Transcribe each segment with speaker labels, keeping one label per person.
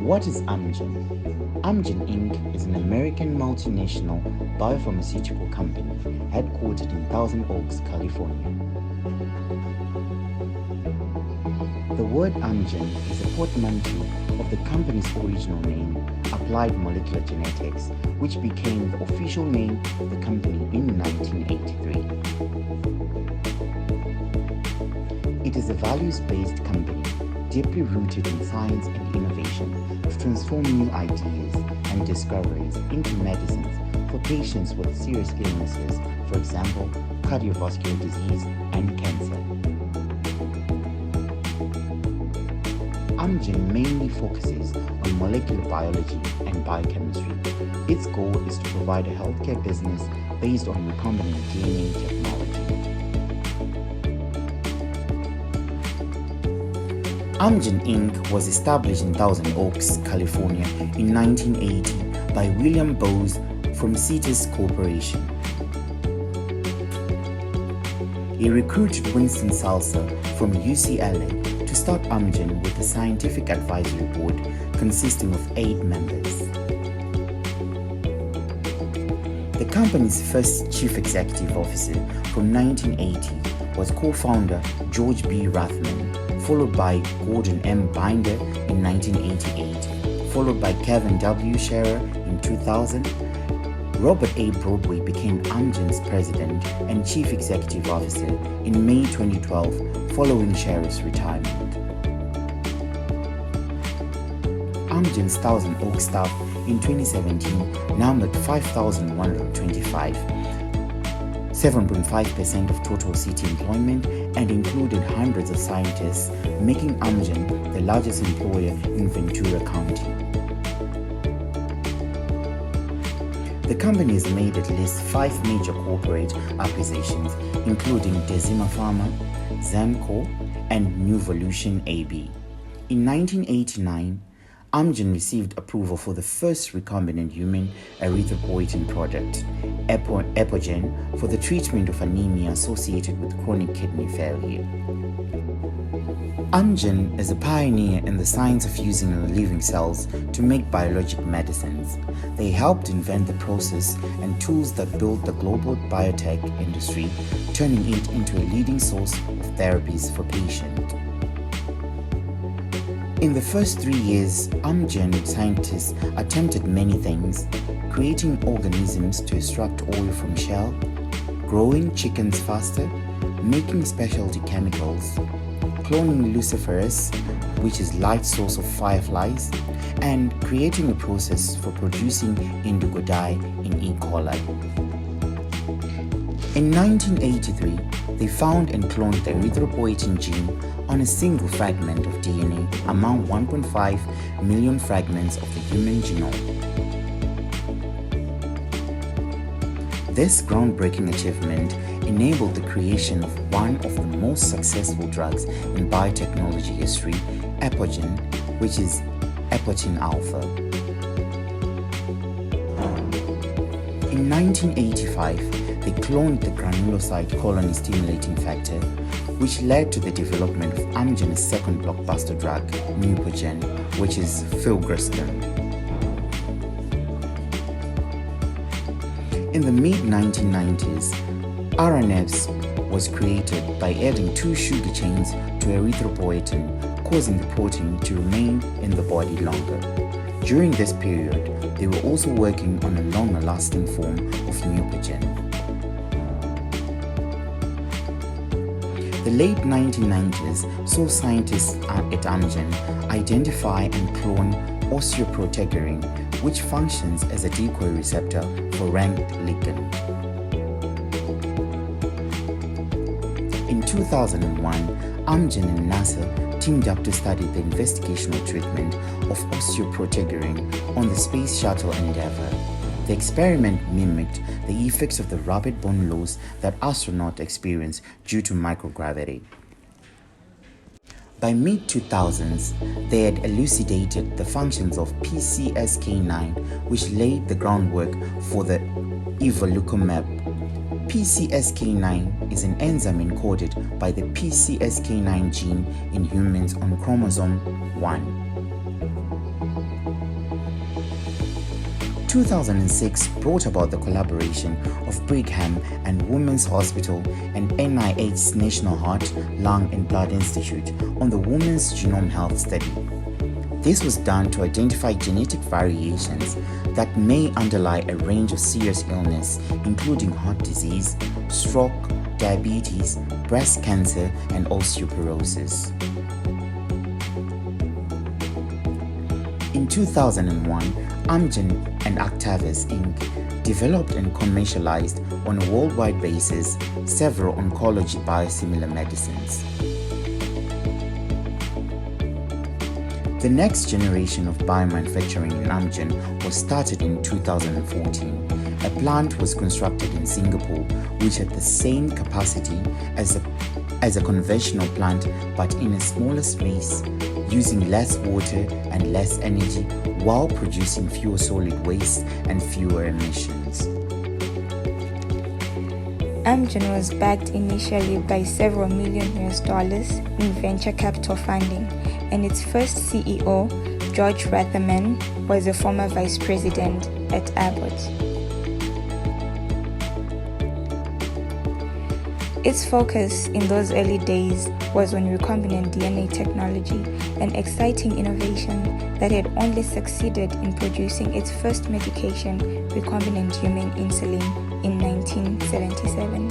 Speaker 1: What is Amgen? Amgen Inc. is an American multinational biopharmaceutical company headquartered in Thousand Oaks, California. The word Amgen is a portmanteau of the company's original name, Applied Molecular Genetics, which became the official name of the company in 1983. It is a values-based company deeply rooted in science and innovation to transform new ideas and discoveries into medicines for patients with serious illnesses, for example, cardiovascular disease and cancer. Amgen mainly focuses on molecular biology and biochemistry. Its goal is to provide a healthcare business based on recombinant DNA technology. Amgen Inc. was established in Thousand Oaks, California in 1980 by William Bowes from Cetus Corporation. He recruited Winston Salsa from UCLA to start Amgen with a scientific advisory board consisting of 8 members. The company's first chief executive officer from 1980 was co-founder George B. Rathman, followed by Gordon M. Binder in 1988, followed by Kevin W. Scherer in 2000. Robert A. Broadway became Amgen's president and chief executive officer in May 2012, following Scherer's retirement. Amgen's Thousand Oaks staff in 2017 numbered 5,125, 7.5% of total city employment, and included hundreds of scientists, making Amgen the largest employer in Ventura County. The company has made at least 5 major corporate acquisitions, including Decima Pharma, Zenco, and Nuvolution AB. In 1989, Amgen received approval for the first recombinant human erythropoietin product, Epogen, for the treatment of anemia associated with chronic kidney failure. Amgen is a pioneer in the science of using living cells to make biologic medicines. They helped invent the process and tools that built the global biotech industry, turning it into a leading source of therapies for patients. In the first 3 years, Amgen scientists attempted many things: creating organisms to extract oil from shell, growing chickens faster, making specialty chemicals, cloning luciferase, which is light source of fireflies, and creating a process for producing indigo dye in E. coli. In 1983, they found and cloned the erythropoietin gene on a single fragment of DNA among 1.5 million fragments of the human genome. This groundbreaking achievement enabled the creation of one of the most successful drugs in biotechnology history, Epogen, which is Epogen alpha. In 1985, they cloned the granulocyte colony stimulating factor, which led to the development of Amgen's second blockbuster drug, Neupogen, which is filgrastim. In the mid-1990s, RNFs was created by adding 2 sugar chains to erythropoietin, causing the protein to remain in the body longer. During this period, they were also working on a longer-lasting form of Neupogen. The late 1990s saw scientists at Amgen identify and clone osteoprotegerine, which functions as a decoy receptor for ranked ligand. In 2001, Amgen and NASA teamed up to study the investigational treatment of osteoprotegerine on the Space Shuttle Endeavour. The experiment mimicked the effects of the rapid bone loss that astronauts experience due to microgravity. By mid-2000s, they had elucidated the functions of PCSK9, which laid the groundwork for the evolocumab. PCSK9 is an enzyme encoded by the PCSK9 gene in humans on chromosome 1. 2006 brought about the collaboration of Brigham and Women's Hospital and NIH's National Heart, Lung and Blood Institute on the Women's Genome Health Study. This was done to identify genetic variations that may underlie a range of serious illness, including heart disease, stroke, diabetes, breast cancer, and osteoporosis. In 2001, Amgen and Actavis Inc. developed and commercialized on a worldwide basis several oncology biosimilar medicines. The next generation of biomanufacturing in Amgen was started in 2014. A plant was constructed in Singapore which had the same capacity as a conventional plant but in a smaller space, using less water and less energy while producing fewer solid waste and fewer emissions.
Speaker 2: Amgen was backed initially by several million US dollars in venture capital funding, and its first CEO, George Ratherman, was a former vice president at Abbott. Its focus in those early days was on recombinant DNA technology, an exciting innovation that had only succeeded in producing its first medication, recombinant human insulin, in 1977.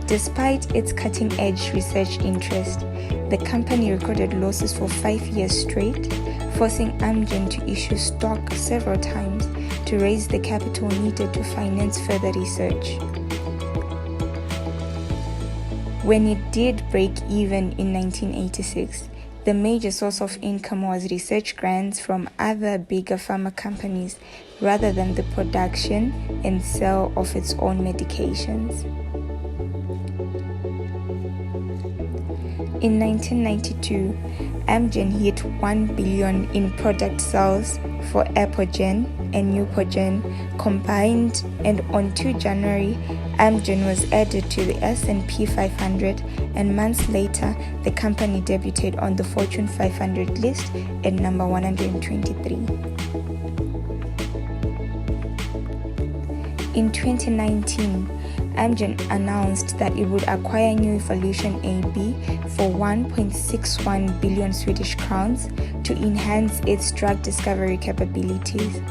Speaker 2: Despite its cutting-edge research interest, the company recorded losses for 5 years straight, forcing Amgen to issue stock several times to raise the capital needed to finance further research. When it did break even in 1986, the major source of income was research grants from other bigger pharma companies rather than the production and sale of its own medications. In 1992, Amgen hit $1 billion in product sales for Apogen and Neupogen combined, and on 2 January, Amgen was added to the S&P 500, and months later, the company debuted on the Fortune 500 list at number 123. In 2019, Amgen announced that it would acquire New Evolution AB for 1.61 billion Swedish crowns to enhance its drug discovery capabilities,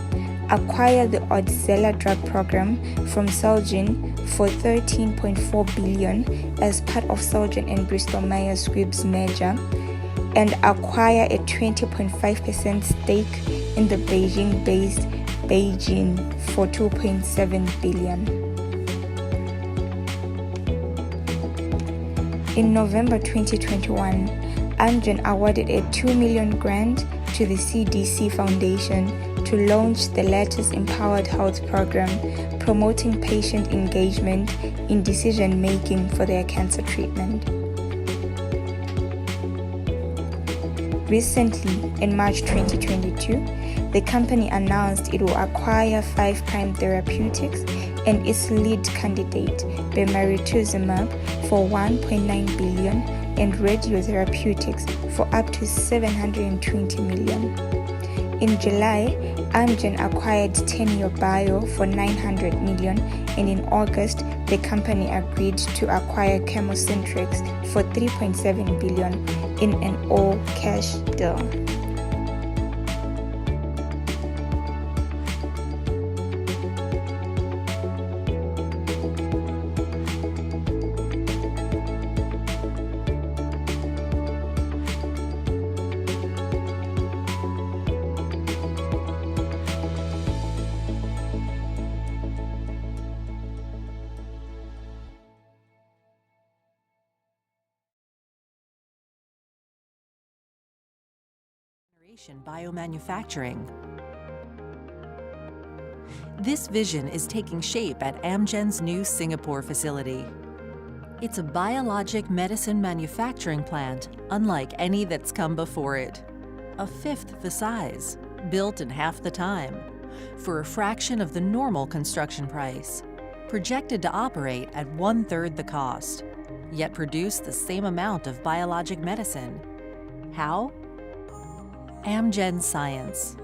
Speaker 2: acquire the Odzela drug program from Celgene for 13.4 billion as part of Celgene and Bristol Myers Squibb's merger, and acquire a 20.5% stake in the Beijing-based Beijing for 2.7 billion. In November 2021, Amgen awarded a $2 million grant to the CDC Foundation to launch the latest Empowered Health program, promoting patient engagement in decision-making for their cancer treatment. Recently, in March 2022, the company announced it will acquire 5 Prime Therapeutics and its lead candidate, bemarituzumab, for $1.9 billion and radiotherapeutics for up to $720 million. In July, Amgen acquired Teneo Bio for $900 million, and in August, the company agreed to acquire ChemoCentryx for $3.7 billion in an all-cash deal.
Speaker 3: Biomanufacturing. This vision is taking shape at Amgen's new Singapore facility. It's a biologic medicine manufacturing plant unlike any that's come before it. A fifth the size, built in half the time, for a fraction of the normal construction price, projected to operate at 1/3 the cost, yet produce the same amount of biologic medicine. How? Amgen Science.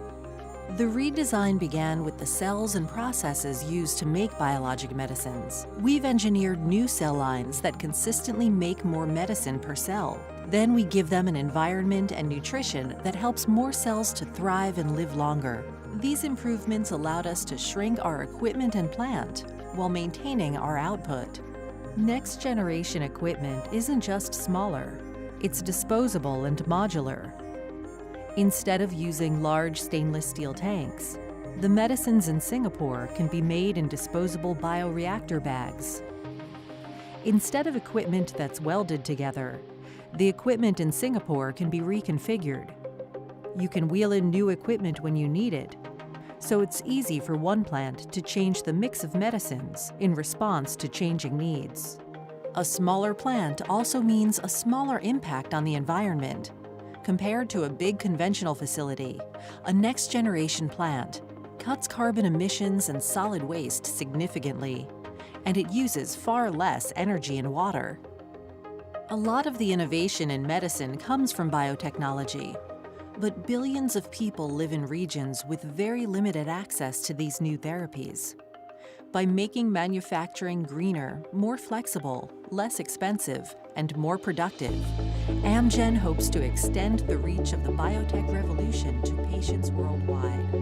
Speaker 3: The redesign began with the cells and processes used to make biologic medicines. We've engineered new cell lines that consistently make more medicine per cell. Then we give them an environment and nutrition that helps more cells to thrive and live longer. These improvements allowed us to shrink our equipment and plant while maintaining our output. Next-generation equipment isn't just smaller, it's disposable and modular. Instead of using large stainless steel tanks, the medicines in Singapore can be made in disposable bioreactor bags. Instead of equipment that's welded together, the equipment in Singapore can be reconfigured. You can wheel in new equipment when you need it, so it's easy for one plant to change the mix of medicines in response to changing needs. A smaller plant also means a smaller impact on the environment. Compared to a big conventional facility, a next-generation plant cuts carbon emissions and solid waste significantly, and it uses far less energy and water. A lot of the innovation in medicine comes from biotechnology, but billions of people live in regions with very limited access to these new therapies. By making manufacturing greener, more flexible, less expensive, and more productive, Amgen hopes to extend the reach of the biotech revolution to patients worldwide.